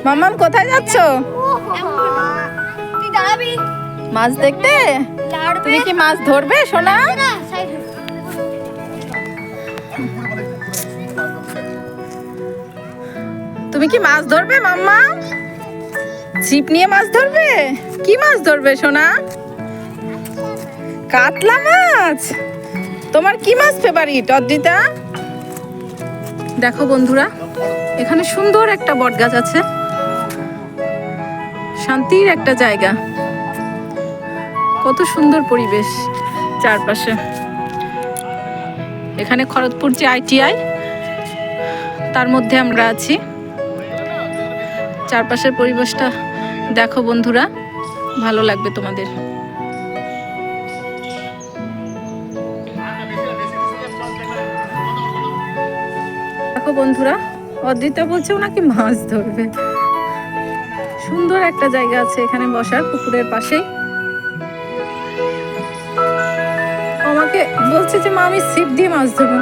মাম্মাম কোথায় যাচ্ছ? মাছ দেখতে? তুমি কি মাছ ধরবে সোনা? তুমি কি মাছ ধরবে মাম্মা? ছিপ নিয়ে মাছ ধরবে? কি মাছ ধরবে সোনা? কাতলা মাছ। তোমার কি মাছ ফেভারিট অদ্রিতা? দেখো বন্ধুরা, এখানে সুন্দর একটা বটগাছ আছে, শান্তির একটা জায়গা, কত সুন্দর পরিবেশ চারপাশে। এখানে খড়গপুর যে ITI, তার মধ্যে আমরা আছি। চারপাশের পরিবেশটা দেখো বন্ধুরা, ভালো লাগবে তোমাদের। দেখো বন্ধুরা, অদ্রিতা বলছে নাকি মাছ ধরবে। সুন্দর একটা জায়গা আছে এখানে বসার, পুকুরের পাশেই। আমাকে বলছে যে মা আমি ছিপ দিয়ে মাছ ধরবো।